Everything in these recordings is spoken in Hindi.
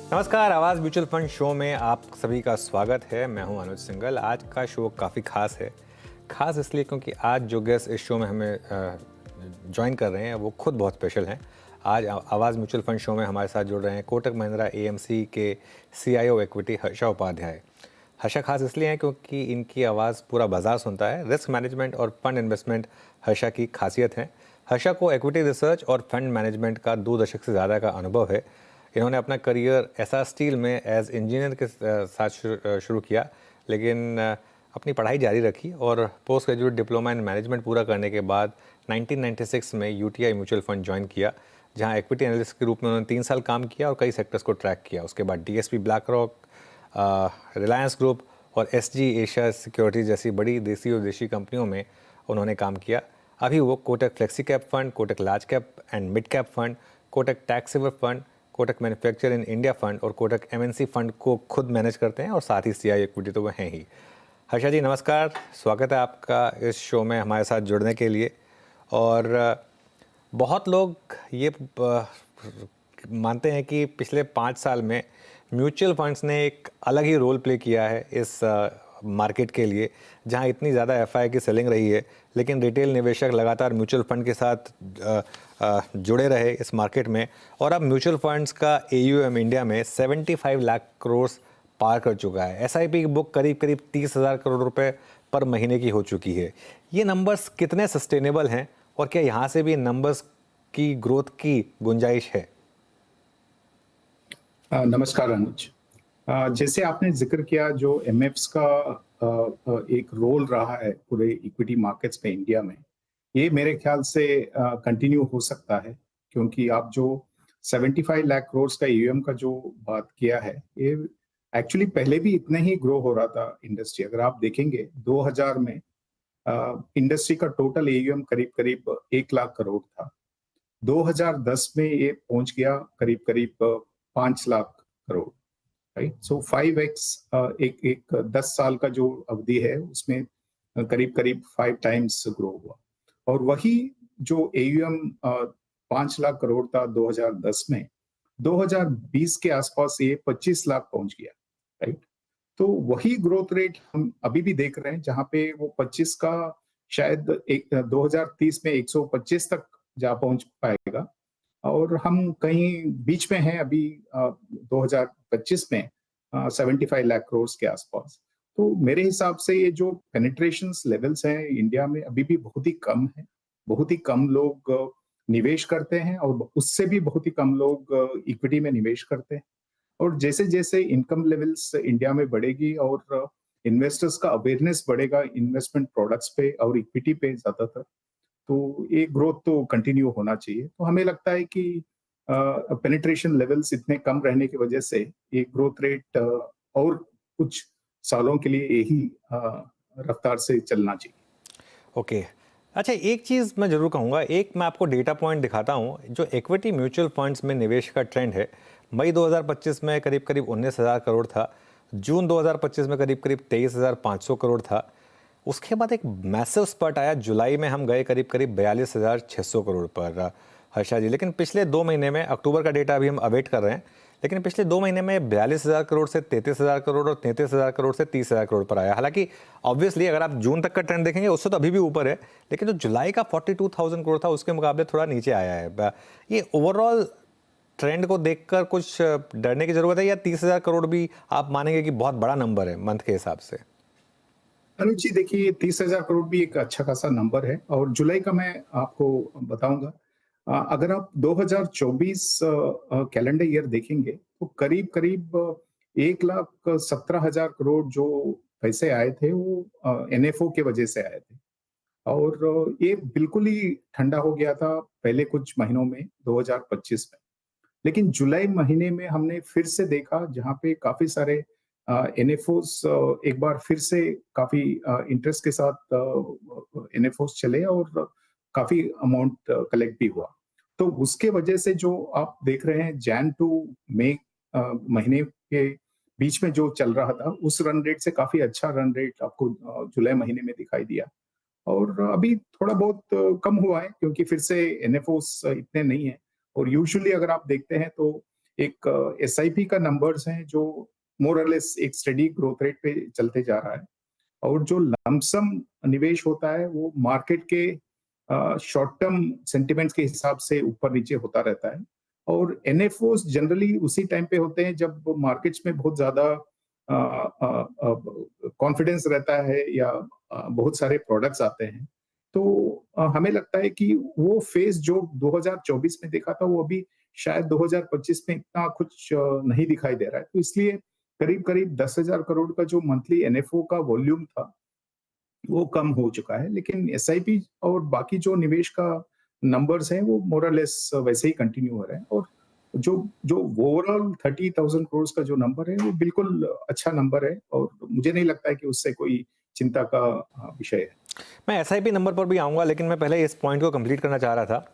नमस्कार, आवाज़ म्यूचुअल फंड शो में आप सभी का स्वागत है। मैं हूं अनुज सिंघल। आज का शो काफ़ी खास है। खास इसलिए क्योंकि आज जो गेस्ट इस शो में हमें ज्वाइन कर रहे हैं वो खुद बहुत स्पेशल हैं। आज आवाज़ म्यूचुअल फंड शो में हमारे साथ जुड़ रहे हैं कोटक महिंद्रा एएमसी के सीआईओ इक्विटी हर्षा उपाध्याय। हर्षा खास इसलिए हैं क्योंकि इनकी आवाज़ पूरा बाजार सुनता है। रिस्क मैनेजमेंट और फंड इन्वेस्टमेंट हर्षा की खासियत है। हर्षा को इक्विटी रिसर्च और फंड मैनेजमेंट का 2 दशक से ज़्यादा का अनुभव है। इन्होंने अपना करियर एसआर स्टील में एज इंजीनियर के साथ शुरू किया, लेकिन अपनी पढ़ाई जारी रखी और post graduate diploma in management पूरा करने के बाद 1996 में यूटीआई म्यूचुअल फंड ज्वाइन किया, जहां इक्विटी एनालिस्ट के रूप में उन्होंने 3 साल काम किया और कई सेक्टर्स को ट्रैक किया। उसके बाद DSP, black rock, Reliance group और एसजी एशिया सिक्योरिटीज जैसी बड़ी देसी और विदेशी कंपनियों में उन्होंने काम किया। अभी वो Kotak flexi cap fund, Kotak large cap and mid cap fund, Kotak tax saver fund, Kotak manufacture in India fund और कोटक एमएनसी फंड को खुद मैनेज करते हैं और साथ ही सीआई इक्विटी तो वो हैं ही। हर्षा जी नमस्कार, स्वागत है आपका इस शो में हमारे साथ जुड़ने के लिए। और बहुत लोग ये मानते हैं कि पिछले 5 साल में म्यूचुअल फंड्स ने एक अलग ही रोल प्ले किया है इस मार्केट के लिए, जहां इतनी ज़्यादा एफआई की सेलिंग रही है, लेकिन रिटेल निवेशक लगातार म्यूचुअल फंड के साथ जुड़े रहे इस मार्केट में। और अब म्यूचुअल फंड्स का एयूएम इंडिया में 75 लाख करोड़ पार कर चुका है। एसआईपी की बुक करीब करीब 30,000 करोड़ रुपए पर महीने की हो चुकी है। ये नंबर्स कितने सस्टेनेबल हैं और क्या यहाँ से भी नंबर्स की ग्रोथ की गुंजाइश है? नमस्कार अनुज। जैसे आपने जिक्र किया, जो एमएफ्स का एक रोल रहा है पूरे इक्विटी मार्केट्स में इंडिया में, ये मेरे ख्याल से कंटिन्यू हो सकता है, क्योंकि आप जो 75 लाख करोड़ का ईयूएम का जो बात किया है, ये एक्चुअली पहले भी इतना ही ग्रो हो रहा था इंडस्ट्री। अगर आप देखेंगे 2000 में इंडस्ट्री का टोटल एयूएम करीब करीब 1 लाख करोड़ था। 2010 में ये पहुंच गया करीब करीब 5 लाख करोड़। राइट, सो 5x एक एक 10 साल का जो अवधि है उसमें करीब करीब 5 टाइम्स ग्रो हुआ। और वही जो एयूएम 5 लाख करोड़ था 2010 में, 2020 के आसपास ये 25 लाख पहुंच गया। राइट, तो वही ग्रोथ रेट हम अभी भी देख रहे हैं, जहां पे वो 25 का शायद 2030 में 125 तक जा पहुंच पाएगा। और हम कहीं बीच में हैं अभी 2025 में 75 लाख करोड़ के आसपास। तो मेरे हिसाब से ये जो पेनिट्रेशन लेवल्स हैं इंडिया में अभी भी बहुत ही कम है। बहुत ही कम लोग निवेश करते हैं और उससे भी बहुत ही कम लोग इक्विटी में निवेश करते हैं। और जैसे जैसे इनकम लेवल्स इंडिया में बढ़ेगी और इन्वेस्टर्स का अवेयरनेस बढ़ेगा इन्वेस्टमेंट प्रोडक्ट्स पे और इक्विटी पे ज्यादातर, तो ये ग्रोथ तो कंटिन्यू होना चाहिए। तो हमें लगता है कि पेनिट्रेशन लेवल्स इतने कम रहने की वजह से ये ग्रोथ रेट और कुछ सालों के लिए यही रफ्तार से चलना चाहिए। ओके। अच्छा, एक चीज़ मैं ज़रूर कहूँगा, एक मैं आपको डेटा पॉइंट दिखाता हूँ। जो इक्विटी म्यूचुअल फंड्स में निवेश का ट्रेंड है, मई 2025 में करीब करीब 19,000 करोड़ था, जून 2025 में करीब करीब 23,500 करोड़ था। उसके बाद एक मैसिव स्पर्ट आया, जुलाई में हम गए करीब करीब 42,600 करोड़ पर हर्षा जी। लेकिन पिछले 2 महीने में, अक्टूबर का डेटा अभी हम अवेट कर रहे हैं, लेकिन पिछले 2 महीने में 42,000 करोड़ से 33,000 करोड़ और 33,000 करोड़ से 30,000 करोड़ पर आया। हालांकि ऑब्वियसली अगर आप जून तक का ट्रेंड देखेंगे उससे तो अभी भी ऊपर है, लेकिन जो जुलाई का 42,000 करोड़ था उसके मुकाबले थोड़ा नीचे आया है। ये ओवरऑल ट्रेंड को देखकर कुछ डरने की जरूरत है, या 30,000 करोड़ भी आप मानेंगे कि बहुत बड़ा नंबर है मंथ के हिसाब से? अनुज जी, देखिए 30,000 करोड़ भी एक अच्छा खासा नंबर है। और जुलाई का मैं आपको बताऊंगा, अगर आप 2024 कैलेंडर ईयर देखेंगे तो करीब करीब 1,17,000 करोड़ जो पैसे आए थे वो एनएफओ के वजह से आए थे। और ये बिल्कुल ही ठंडा हो गया था पहले कुछ महीनों में 2025 में। लेकिन जुलाई महीने में हमने फिर से देखा, जहां पे काफी सारे एनएफओस एक बार फिर से काफी इंटरेस्ट के साथ एनएफओस चले और काफी अमाउंट कलेक्ट भी हुआ। तो उसके वजह से जो आप देख रहे हैं जैन टू मई महीने के बीच में जो चल रहा था, उस रन रेट से काफी अच्छा रन रेट आपको जुलाई महीने में दिखाई दिया। और अभी थोड़ा बहुत कम हुआ है, क्योंकि फिर से एनएफओस इतने नहीं है। और यूजुअली अगर आप देखते हैं तो एक एसआईपी का नंबर्स हैं जो मोर और लेस एक स्टेडी ग्रोथ रेट पे चलते जा रहा है, और जो लमसम निवेश होता है वो मार्केट के शॉर्ट टर्म सेंटिमेंट्स के हिसाब से ऊपर नीचे होता रहता है। और एनएफओस जनरली उसी टाइम पे होते हैं जब मार्केट्स में बहुत ज्यादा कॉन्फिडेंस रहता है या बहुत सारे प्रोडक्ट्स आते हैं। तो हमें लगता है कि वो फेज जो 2024 में देखा था वो अभी शायद 2025 में इतना कुछ नहीं दिखाई दे रहा है। तो इसलिए करीब करीब 10,000 करोड़ का जो मंथली एनएफओ का वॉल्यूम था वो कम हो चुका है, लेकिन एसआईपी और बाकी जो निवेश का नंबर्स हैं वो मोर और लेस वैसे ही कंटिन्यू हो रहे हैं। और जो जो ओवरऑल 30,000 करोड़ का जो नंबर है वो बिल्कुल अच्छा नंबर है, और मुझे नहीं लगता है कि उससे कोई चिंता का विषय है। मैं एसआईपी नंबर पर भी आऊँगा, लेकिन मैं पहले इस पॉइंट को कंप्लीट करना चाह रहा था।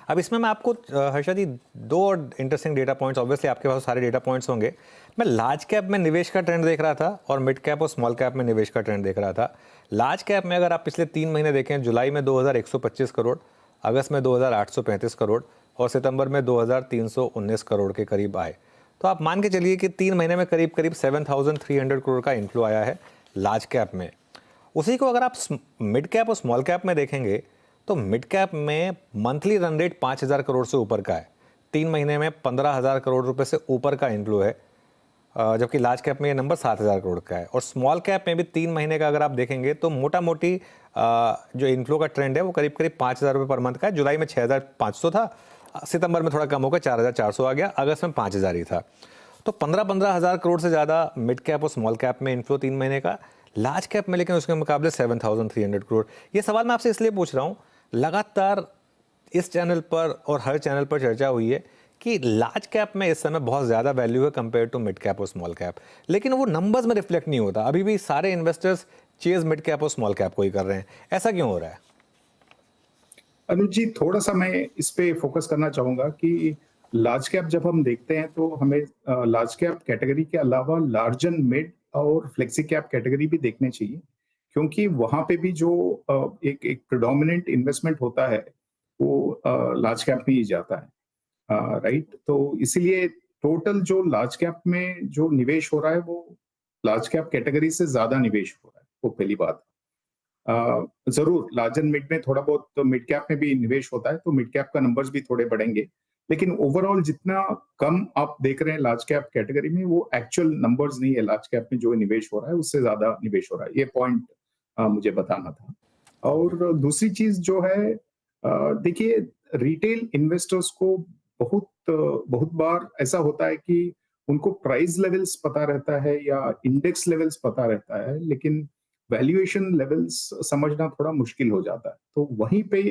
अब इसमें मैं आपको हर्षा जी 2 और इंटरेस्टिंग डेटा पॉइंट्स, ऑब्वियसली आपके पास सारे डेटा पॉइंट्स होंगे। मैं लार्ज कैप में निवेश का ट्रेंड देख रहा था और मिड कैप और स्मॉल कैप में निवेश का ट्रेंड देख रहा था। लार्ज कैप में अगर आप पिछले 3 महीने देखें, जुलाई में 2125 करोड़, अगस्त में 2835 करोड़ और सितंबर में 2319 करोड़ के करीब आए। तो आप मान के चलिए कि 3 महीने में करीब करीब 7300 करोड़ का इन्फ्लो आया है लार्ज कैप में। उसी को अगर आप मिड कैप और स्मॉल कैप में देखेंगे तो मिड कैप में मंथली रन रेट 5,000 करोड़ से ऊपर का है। 3 महीने में 15,000 करोड़ रुपए से ऊपर का इन्फ्लो है, जबकि लार्ज कैप में ये नंबर 7,000 करोड़ का है। और स्मॉल कैप में भी 3 महीने का अगर आप देखेंगे तो मोटा मोटी जो इन्फ्लो का ट्रेंड है वो करीब करीब 5,000 रुपये पर मंथ का है। जुलाई में 6,500 था, सितंबर में थोड़ा कम होकर 4,400 आ गया, अगस्त में 5,000 ही था। तो 15,000 करोड़ से ज़्यादा मिड कैप और स्मॉल कैप में इन्फ्लो 3 महीने का, लार्ज कैप में लेकिन उसके मुकाबले 7,300 करोड़। ये सवाल मैं आपसे इसलिए पूछ रहा हूँ, लगातार इस चैनल पर और हर चैनल पर चर्चा हुई है कि लार्ज कैप में इस समय बहुत ज़्यादा वैल्यू है कंपेयर टू मिड कैप और स्मॉल कैप, लेकिन वो नंबर्स में रिफ्लेक्ट नहीं होता। अभी भी सारे इन्वेस्टर्स चेज मिड कैप और स्मॉल कैप को ही कर रहे हैं। ऐसा क्यों हो रहा है? अनुज जी, थोड़ा सा मैं इस पे फोकस करना चाहूंगा कि लार्ज कैप जब हम देखते हैं तो हमें लार्ज कैप कैटेगरी के अलावा लार्ज एंड मिड और फ्लेक्सी कैप कैटेगरी भी देखने चाहिए, क्योंकि वहां पे भी जो एक एक प्रिडोमिनेंट इन्वेस्टमेंट होता है वो लार्ज कैप में ही जाता है, राइट। तो इसीलिए टोटल जो लार्ज कैप में जो निवेश हो रहा है वो लार्ज कैप कैटेगरी से ज्यादा निवेश हो रहा है, वो पहली बात। जरूर लार्ज एंड मिड में थोड़ा बहुत तो मिड कैप में भी निवेश होता है, तो मिड कैप का नंबर्स भी थोड़े बढ़ेंगे, लेकिन ओवरऑल जितना कम आप देख रहे हैं लार्ज कैप कैटेगरी में वो एक्चुअल नंबर्स नहीं है। लार्ज कैप में जो निवेश हो रहा है उससे ज्यादा निवेश हो रहा है, ये पॉइंट मुझे बताना था। और दूसरी चीज जो है, देखिए, रिटेल इन्वेस्टर्स को बहुत बार ऐसा होता है कि उनको प्राइस लेवल्स पता रहता है या इंडेक्स लेवल्स पता रहता है, लेकिन वैल्यूएशन लेवल्स समझना थोड़ा मुश्किल हो जाता है। तो वहीं पे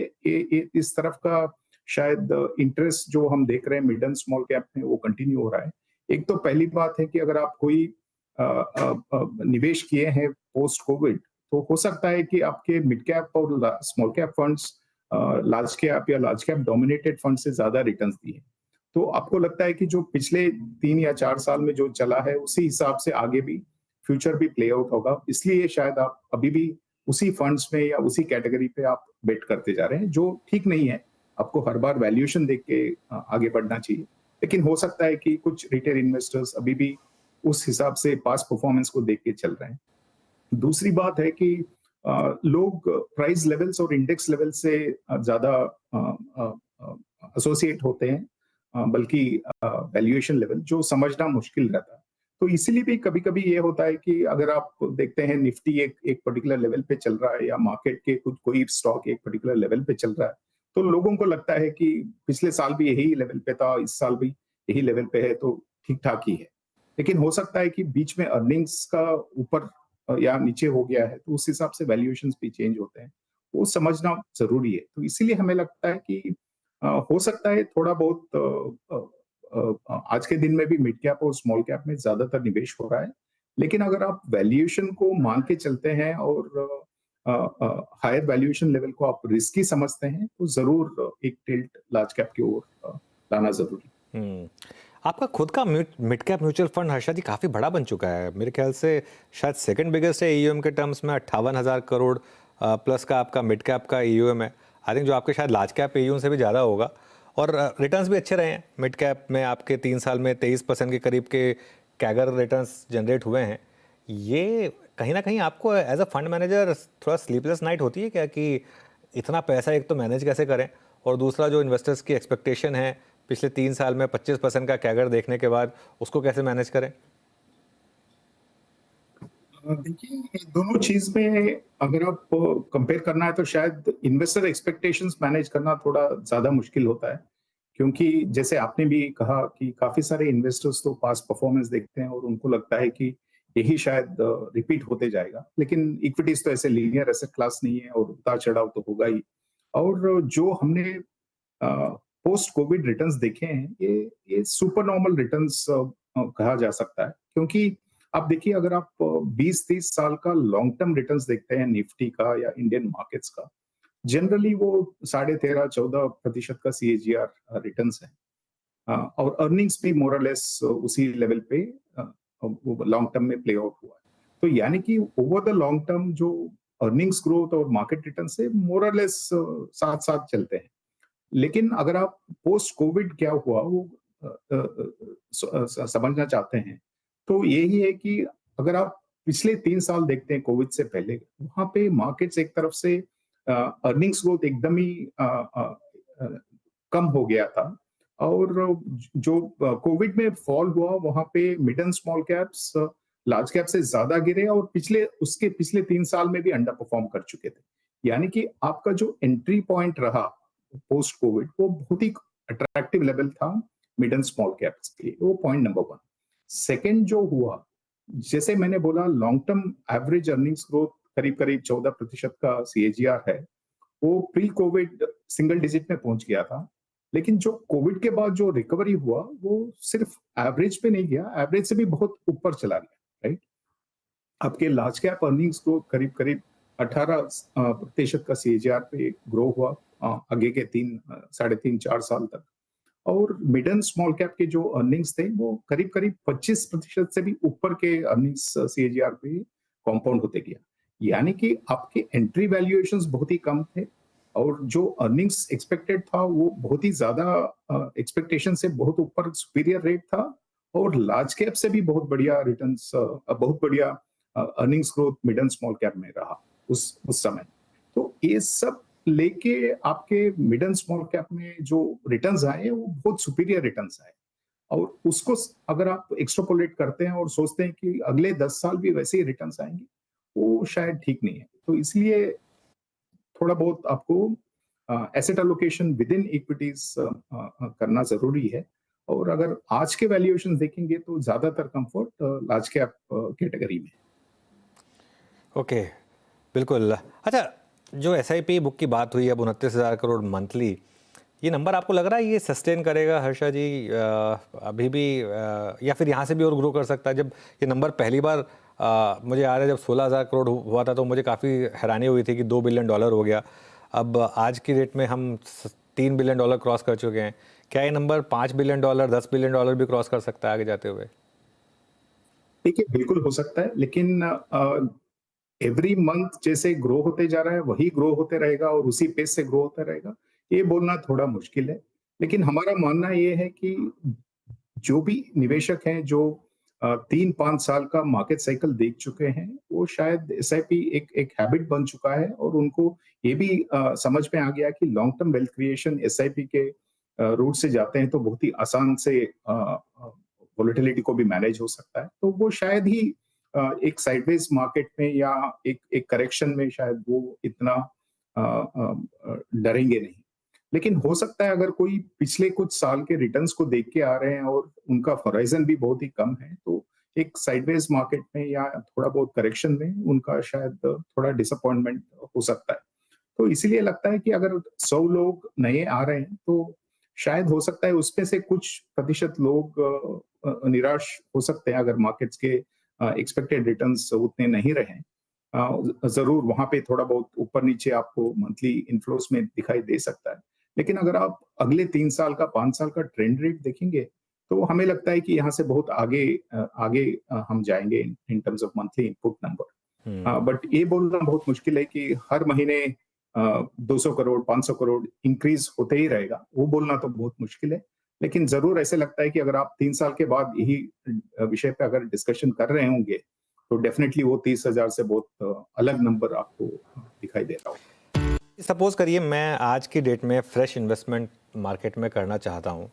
इस तरफ का शायद इंटरेस्ट जो हम देख रहे हैं मिड एंड स्मॉल कैप में वो कंटिन्यू हो रहा है। एक तो पहली बात है कि अगर आप कोई निवेश किए हैं पोस्ट कोविड, तो हो सकता है कि आपके मिड कैप और small cap funds large cap या लार्ज कैप डोमिनेटेड फंड से ज्यादा रिटर्न्स दिए। तो आपको लगता है कि जो पिछले 3 या 4 साल में जो चला है उसी हिसाब से आगे भी फ्यूचर भी प्ले आउट होगा, इसलिए शायद आप अभी भी उसी फंड्स में या उसी कैटेगरी पे आप बेट करते जा रहे हैं, जो ठीक नहीं है। आपको हर बार वैल्यूएशन देख के आगे बढ़ना चाहिए, लेकिन हो सकता है कि कुछ रिटेल इन्वेस्टर्स अभी भी उस हिसाब से पास परफॉर्मेंस को देख के चल रहे हैं। दूसरी बात है कि लोग प्राइस लेवल्स और इंडेक्स लेवल से ज्यादा एसोसिएट होते हैं, बल्कि वैल्यूएशन लेवल जो समझना मुश्किल रहता है। तो इसीलिए भी कभी कभी ये होता है कि अगर आप देखते हैं निफ्टी एक पर्टिकुलर लेवल पे चल रहा है या मार्केट के कोई स्टॉक एक पर्टिकुलर लेवल पे चल रहा है, तो लोगों को लगता है कि पिछले साल भी यही लेवल पे था, इस साल भी यही लेवल पे है, तो ठीक ठाक ही है। लेकिन हो सकता है कि बीच में अर्निंग्स का ऊपर या नीचे हो गया है, तो उस हिसाब से वैल्यूएशंस भी चेंज होते हैं, वो समझना जरूरी है। तो इसीलिए हमें लगता है कि हो सकता है थोड़ा बहुत आज के दिन में भी मिड कैप और स्मॉल कैप में ज्यादातर निवेश हो रहा है, लेकिन अगर आप वैल्यूएशन को मान के चलते हैं और हायर वैल्यूएशन लेवल को आप रिस्की समझते हैं, तो जरूर एक टिल्ट लार्ज कैप की ओर लाना जरूरी। आपका खुद का mid cap mutual fund Harsha ji काफ़ी बड़ा बन चुका है, मेरे ख्याल से शायद सेकंड बिगेस्ट है ईयूएम के टर्म्स में। 58,000 करोड़ प्लस का आपका मिड कैप का ईयूएम है। आई थिंक जो आपके शायद लार्ज कैप ईयूएम से भी ज़्यादा होगा। और रिटर्न्स भी अच्छे रहे हैं। मिड कैप में आपके 3 साल में 23% के करीब के कैगर रिटर्न्स जनरेट हुए हैं। ये कहीं ना कहीं आपको एज अ फंड मैनेजर थोड़ा स्लीपलेस नाइट होती है क्या, कि इतना पैसा एक तो मैनेज कैसे करें, और दूसरा जो इन्वेस्टर्स की एक्सपेक्टेशन है पिछले 3 साल में 25% का कैगर देखने के बाद, उसको कैसे मैनेज करें? देखिए, ये दोनों चीज में अगर आप कंपेयर करना है तो शायद इन्वेस्टर एक्सपेक्टेशंस मैनेज करना थोड़ा ज्यादा मुश्किल होता है, क्योंकि जैसे आपने भी कहा कि काफी सारे इन्वेस्टर्स तो पास्ट परफॉर्मेंस देखते हैं और उनको लगता है कि यही शायद रिपीट होते जाएगा, लेकिन इक्विटीज तो ऐसे लीनियर एसेट क्लास नहीं है और उतार चढ़ाव तो होगा ही। और जो हमने पोस्ट कोविड रिटर्न्स देखे हैं, ये सुपर नॉर्मल रिटर्न्स कहा जा सकता है, क्योंकि आप देखिए, अगर आप 20-30 साल का लॉन्ग टर्म रिटर्न्स देखते हैं निफ्टी का या इंडियन मार्केट्स का, जनरली वो 13.5-14% का सीएजीआर रिटर्न्स है। और अर्निंग्स भी मोर और लेस उसी लेवल पे लॉन्ग टर्म में प्ले आउट हुआ है। तो यानी कि ओवर द लॉन्ग टर्म जो अर्निंग्स ग्रोथ और मार्केट रिटर्न से मोर और लेस साथ साथ चलते हैं। लेकिन अगर आप पोस्ट कोविड क्या हुआ वो समझना चाहते हैं, तो यही है कि अगर आप पिछले 3 साल देखते हैं कोविड से पहले, वहां पे मार्केट्स एक तरफ से अर्निंग्स ग्रोथ एकदम ही कम हो गया था। और जो कोविड में फॉल हुआ वहां पे mid and small caps large cap से ज्यादा गिरे और पिछले 3 साल में भी अंडर परफॉर्म कर चुके थे। यानी कि आपका जो एंट्री पॉइंट रहा पोस्ट कोविड, वो बहुत ही अट्रैक्टिव लेवल था मिड एंड स्मॉल कैप्स के लिए। वो पॉइंट नंबर 1। सेकेंड जो हुआ, जैसे मैंने बोला, long term average earnings growth करीब करीब 14% का सीएजीआर है। वो प्री कोविड सिंगल डिजिट में पहुंच गया था, लेकिन जो कोविड के बाद जो रिकवरी हुआ वो सिर्फ एवरेज पे नहीं गया, एवरेज से भी बहुत ऊपर चला गया, राइट। आपके लार्ज कैप अर्निंग्स ग्रोथ करीब करीब 18% का सीएजीआर पे ग्रो हुआ आगे के 3, 3.5, 4 साल तक। और मिड एंड स्मॉल कैप के जो अर्निंग्स थे वो करीब करीब 25% से भी ऊपर के अर्निंग्स सीएजीआर पे कंपाउंड होते गया। यानी कि आपके एंट्री वैल्यूएशंस बहुत ही कम थे और जो अर्निंग्स एक्सपेक्टेड था वो बहुत ही ज्यादा एक्सपेक्टेशन से बहुत ऊपर सुपीरियर रेट था। और लार्ज कैप से भी बहुत बढ़िया रिटर्न्स, बहुत बढ़िया earnings growth mid and small cap में रहा उस समय। तो ये सब लेके आपके मिड एंड स्मॉल कैप में जो रिटर्न्स आए वो बहुत सुपीरियर रिटर्न्स आए। और उसको अगर आप एक्सट्रापोलेट करते हैं और सोचते हैं कि अगले 10 साल भी वैसे ही रिटर्न्स आएंगे, वो शायद ठीक नहीं है। तो इसलिए थोड़ा बहुत आपको asset allocation with in equities करना जरूरी है। और अगर आज के वैल्यूएशन देखेंगे तो ज्यादातर कंफर्ट लार्ज कैप कैटेगरी में। ओके, बिल्कुल। अच्छा, जो SIP बुक की बात हुई अब 29,000 करोड़ मंथली, ये नंबर आपको लग रहा है ये सस्टेन करेगा हर्षा जी अभी भी, या फिर यहाँ से भी और ग्रो कर सकता है? जब ये नंबर पहली बार मुझे याद है जब 16,000 करोड़ हुआ था तो मुझे काफ़ी हैरानी हुई थी कि $2 बिलियन हो गया। अब आज की डेट में हम $3 बिलियन क्रॉस कर चुके हैं। क्या ये नंबर $5 बिलियन, $10 बिलियन भी क्रॉस कर सकता है आगे जाते हुए? देखिए, बिल्कुल हो सकता है, लेकिन एवरी मंथ जैसे ग्रो होते जा रहा है वही ग्रो होते रहेगा और उसी पेस से ग्रो होता रहेगा, ये बोलना थोड़ा मुश्किल है। लेकिन हमारा मानना ये है कि जो भी निवेशक हैं जो 3-5 साल का मार्केट साइकिल देख चुके हैं, वो शायद एसआईपी एक एक हैबिट बन चुका है और उनको ये भी समझ में आ गया कि long term wealth creation SIP के रूट से जाते हैं तो बहुत ही आसान से वोलेटिलिटी को भी मैनेज हो सकता है। तो वो शायद ही एक साइडवेज मार्केट में या एक करेक्शन में शायद वो इतना डरेंगे नहीं। लेकिन हो सकता है अगर कोई पिछले कुछ साल के रिटर्न्स को देख के आ रहे हैं और उनका होराइजन भी बहुत ही कम है, तो एक साइडवेज मार्केट में या थोड़ा बहुत करेक्शन में उनका शायद थोड़ा डिसअपॉइंटमेंट हो सकता है। तो इसीलिए लगता है कि अगर 100 लोग नए आ रहे हैं तो शायद हो सकता है उसमें से कुछ प्रतिशत लोग निराश हो सकते हैं अगर मार्केट्स के एक्सपेक्टेड रिटर्न्स उतने नहीं रहे। जरूर वहां पे थोड़ा बहुत ऊपर नीचे आपको मंथली इनफ्लोस में दिखाई दे सकता है, लेकिन अगर आप अगले 3 साल का 5 साल का ट्रेंड रेट देखेंगे तो हमें लगता है कि यहाँ से बहुत आगे हम जाएंगे in terms of monthly input number. But ये बोलना बहुत मुश्किल है कि हर महीने 200 करोड़ 500 करोड़ इंक्रीज होते ही रहेगा, वो बोलना तो बहुत मुश्किल है। लेकिन जरूर ऐसे लगता है कि अगर आप 3 साल के बाद यही विषय पे अगर डिस्कशन कर रहे होंगे तो डेफिनेटली वो 30,000 से बहुत अलग नंबर आपको दिखाई दे रहा होगा। सपोज करिए मैं आज की डेट में फ्रेश इन्वेस्टमेंट मार्केट में करना चाहता हूँ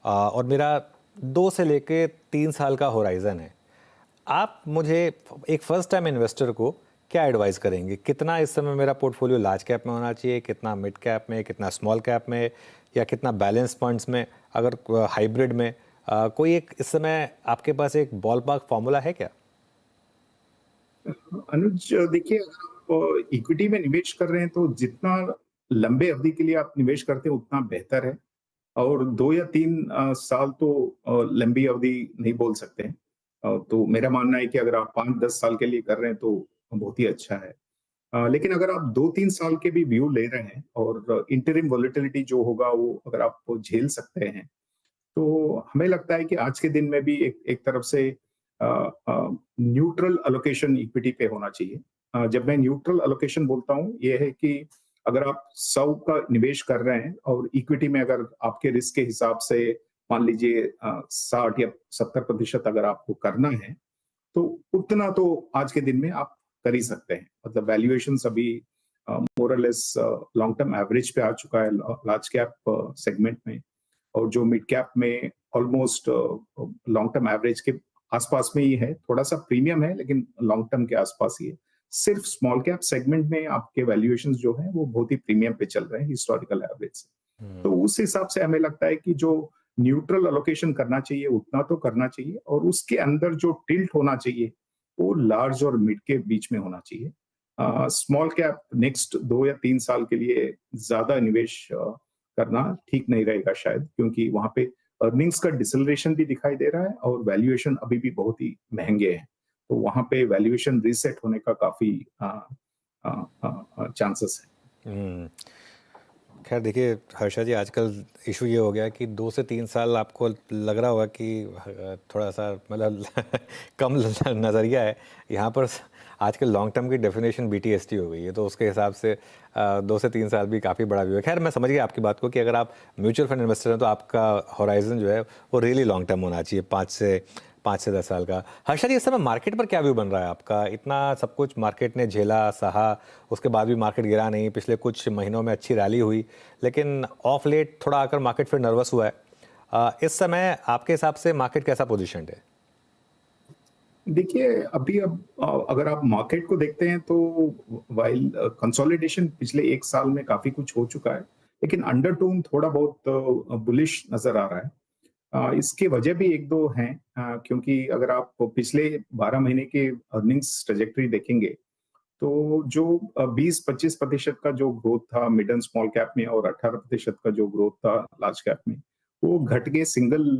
और मेरा 2 से लेके 3 साल का होराइजन है। आप मुझे एक फर्स्ट टाइम इन्वेस्टर को क्या एडवाइस करेंगे? कितना इस समय मेरा पोर्टफोलियो लार्ज कैप में होना चाहिए, कितना मिड कैप में, कितना स्मॉल कैप में, या कितना बैलेंस फंड्स में, अगर हाइब्रिड में? कोई एक इस समय आपके पास एक बॉल पार्क फॉर्मूला है क्या? अनुज, देखिए, अगर आप इक्विटी में निवेश कर रहे हैं तो जितना लंबे अवधि के लिए आप निवेश करते हैं उतना बेहतर है। और 2 या 3 साल तो लंबी अवधि नहीं बोल सकते हैं। तो मेरा मानना है कि अगर आप 5-10 साल के लिए कर रहे हैं तो बहुत ही अच्छा है। लेकिन अगर आप 2-3 साल के भी व्यू ले रहे हैं और इंटरिम वोलेटिलिटी जो होगा वो अगर आप झेल सकते हैं, तो हमें लगता है कि आज के दिन में भी एक एक तरफ से न्यूट्रल अलोकेशन इक्विटी पे होना चाहिए। जब मैं न्यूट्रल अलोकेशन बोलता हूँ, ये है कि अगर आप 100 का निवेश कर रहे हैं और इक्विटी में अगर आपके रिस्क के हिसाब से मान लीजिए 60 या 70% अगर आपको करना है, तो उतना तो आज के दिन में आप कर ही सकते हैं। मतलब वैल्यूएशंस अभी मोर और लेस लॉन्ग टर्म एवरेज पे आ चुका है लार्ज कैप सेगमेंट में, और जो मिड कैप में ऑलमोस्ट लॉन्ग टर्म एवरेज के आसपास में ही है। थोड़ा सा प्रीमियम है लेकिन लॉन्ग टर्म के आसपास ही है। सिर्फ स्मॉल कैप सेगमेंट में आपके वैल्यूएशंस जो है वो बहुत ही प्रीमियम पे चल रहे हैं हिस्टोरिकल एवरेज से। तो उस हिसाब से हमें लगता है कि जो न्यूट्रल अलोकेशन करना चाहिए उतना तो करना चाहिए, और उसके अंदर जो टिल्ट होना चाहिए वो लार्ज और मिड के बीच में होना चाहिए। स्मॉल कैप नेक्स्ट 2 या 3 साल के लिए ज्यादा निवेश करना ठीक नहीं रहेगा शायद, क्योंकि वहां पे अर्निंग्स का डिसलरेशन भी दिखाई दे रहा है और वैल्यूएशन अभी भी बहुत ही महंगे हैं। तो वहां पे वैल्यूएशन रीसेट होने का काफी चांसेस है। खैर देखिए हर्षा जी, आजकल इशू ये हो गया है कि 2 से 3 साल आपको लग रहा होगा कि थोड़ा सा मतलब कम नज़रिया है। यहाँ पर आजकल लॉन्ग टर्म की डेफिनेशन BTST हो गई है, तो उसके हिसाब से 2 से 3 साल भी काफ़ी बड़ा व्यू है। खैर मैं समझ गया आपकी बात को कि अगर आप म्यूचुअल फंड इन्वेस्टर हैं तो आपका होराइजन जो है वो रियली लॉन्ग टर्म होना चाहिए, 5 से 10 साल का। हर्षा जी, इस समय मार्केट पर क्या व्यू बन रहा है आपका? इतना सब कुछ मार्केट ने झेला सहा, उसके बाद भी मार्केट गिरा नहीं, पिछले कुछ महीनों में अच्छी रैली हुई, लेकिन ऑफ लेट थोड़ा आकर मार्केट फिर नर्वस हुआ है। इस समय आपके हिसाब से मार्केट कैसा पोजीशनड है? देखिए, अभी अब अगर आप मार्केट को देखते हैं तो वाइल कंसोलिडेशन पिछले 1 साल में काफी कुछ हो चुका है, लेकिन अंडरटोन थोड़ा बहुत बुलिश नजर आ रहा है। इसके वजह भी एक दो हैं, क्योंकि अगर आप पिछले 12 महीने के अर्निंग्स ट्रेजेक्टरी देखेंगे तो जो 20-25% का जो ग्रोथ था मिड एंड स्मॉल कैप में और 18% का जो ग्रोथ था लार्ज कैप में, वो घट के सिंगल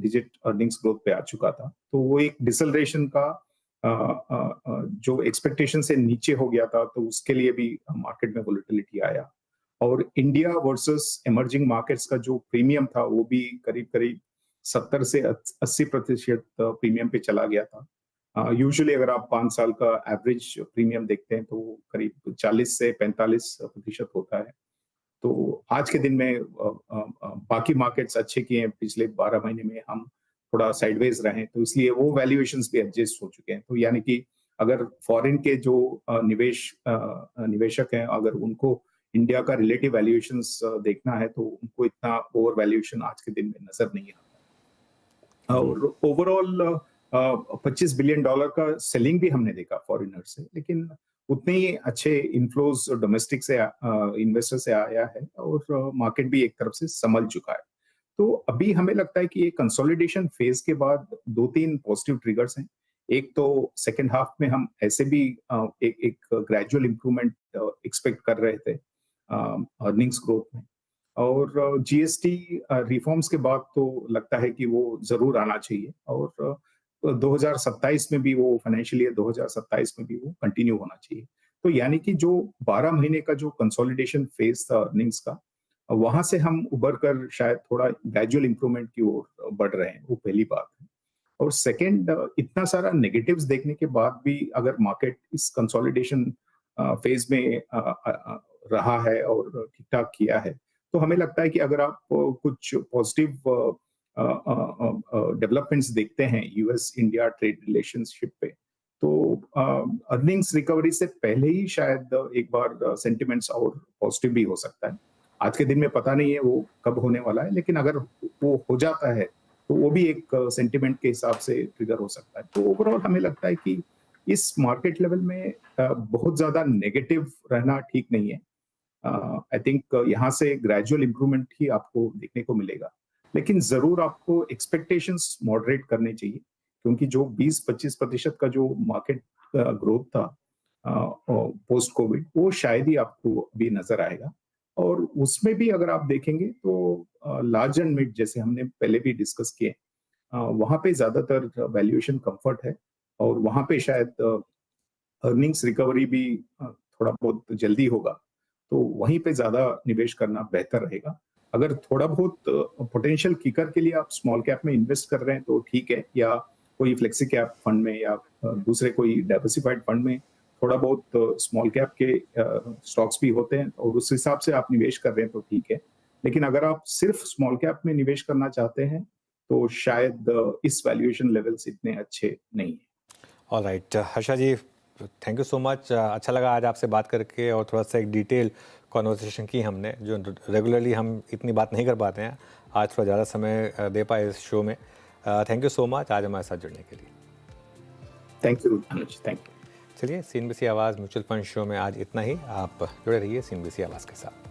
डिजिट अर्निंग्स ग्रोथ पे आ चुका था। तो वो एक डिसलरेशन का जो एक्सपेक्टेशन से नीचे हो गया था, तो उसके लिए भी मार्केट में वोलेटिलिटी आया। और इंडिया वर्सेस इमर्जिंग मार्केट्स का जो प्रीमियम था वो भी करीब करीब 70 से 80% प्रीमियम पे चला गया था। यूजुअली अगर आप 5 साल का एवरेज प्रीमियम देखते हैं तो वो करीब 40 से 45% होता है। तो आज के दिन में बाकी मार्केट्स अच्छे किए हैं, पिछले 12 महीने में हम थोड़ा साइडवेज रहे, तो इसलिए वो वैल्यूएशंस भी एडजस्ट हो चुके हैं। तो यानी कि अगर फॉरेन के जो निवेशक हैं, अगर उनको इंडिया का रिलेटिव वैल्यूएशंस देखना है तो उनको इतना ओवर वैल्यूएशन आज के दिन में नजर नहीं आता। और ओवरऑल $25 बिलियन का सेलिंग भी हमने देखा फॉरेनर से, लेकिन उतने ही अच्छे इन्फ्लोज डोमेस्टिक से इन्वेस्टर से आया है, और मार्केट भी एक तरफ से संभल चुका है। तो अभी हमें लगता है कि ये कंसोलिडेशन फेज के बाद 2-3 पॉजिटिव ट्रिगर्स हैं। एक तो सेकेंड हाफ में हम ऐसे भी एक ग्रेजुअल इंप्रूवमेंट एक्सपेक्ट कर रहे थे अर्निंग्स ग्रोथ में, और जीएसटी रिफॉर्म्स के बाद तो लगता है कि वो जरूर आना चाहिए, और 2027 में भी वो फाइनेंशियल ईयर 2027 में भी वो कंटिन्यू होना चाहिए। तो यानी कि जो 12 महीने का जो कंसोलिडेशन फेज था अर्निंग्स का, वहां से हम उबर कर शायद थोड़ा ग्रेजुअल इंप्रूवमेंट की ओर बढ़ रहे हैं, वो पहली बात है। और सेकंड, इतना सारा नेगेटिव्स देखने के बाद भी अगर मार्केट इस कंसोलिडेशन फेज में रहा है और ठीक ठाक किया है। तो हमें लगता है कि अगर आप कुछ पॉजिटिव डेवलपमेंट्स देखते हैं यूएस इंडिया ट्रेड रिलेशनशिप पे, तो अर्निंग्स रिकवरी से पहले ही शायद एक बार सेंटिमेंट्स और पॉजिटिव भी हो सकता है। आज के दिन में पता नहीं है वो कब होने वाला है, लेकिन अगर वो हो जाता है तो वो भी एक सेंटिमेंट के हिसाब से ट्रिगर हो सकता है। तो ओवरऑल हमें लगता है कि इस मार्केट लेवल में बहुत ज्यादा नेगेटिव रहना ठीक नहीं है। आई थिंक यहाँ से ग्रेजुअल इंप्रूवमेंट ही आपको देखने को मिलेगा, लेकिन जरूर आपको एक्सपेक्टेशंस मॉडरेट करने चाहिए, क्योंकि जो 20-25% का जो मार्केट ग्रोथ था पोस्ट कोविड, वो शायद ही आपको अभी नजर आएगा। और उसमें भी अगर आप देखेंगे तो लार्ज एंड मिड, जैसे हमने पहले भी डिस्कस किए, वहां पे ज्यादातर वैल्यूएशन कंफर्ट है, और वहां पे शायद अर्निंग्स रिकवरी भी थोड़ा बहुत जल्दी होगा, तो वहीं पे ज्यादा निवेश करना बेहतर रहेगा। अगर थोड़ा बहुत पोटेंशियल किकर के लिए आप स्मॉल कैप में इन्वेस्ट कर रहे हैं तो ठीक है, या कोई फ्लेक्सी कैप फंड में, या दूसरे कोई डाइवर्सिफाइड फंड में थोड़ा बहुत स्मॉल कैप के स्टॉक्स भी होते हैं, और उस हिसाब से आप निवेश कर रहे हैं तो ठीक है। लेकिन अगर आप सिर्फ स्मॉल कैप में निवेश करना चाहते हैं तो शायद इस वैल्यूएशन लेवल्स इतने अच्छे नहीं है। Alright Harsha ji, thank you so much. अच्छा लगा आज आपसे बात करके, और थोड़ा सा एक डिटेल कॉन्वर्सेशन की हमने, जो रेगुलरली हम इतनी बात नहीं कर पाते हैं। आज थोड़ा ज़्यादा समय दे पाए इस शो में। थैंक यू सो मच आज हमारे साथ जुड़ने के लिए। Thank you Anuj, thank you. चलिए, सीएनबीसी आवाज़ म्यूचुअल फंड शो में आज इतना ही। आप जुड़े रहिए सीएनबीसी आवाज़ के साथ।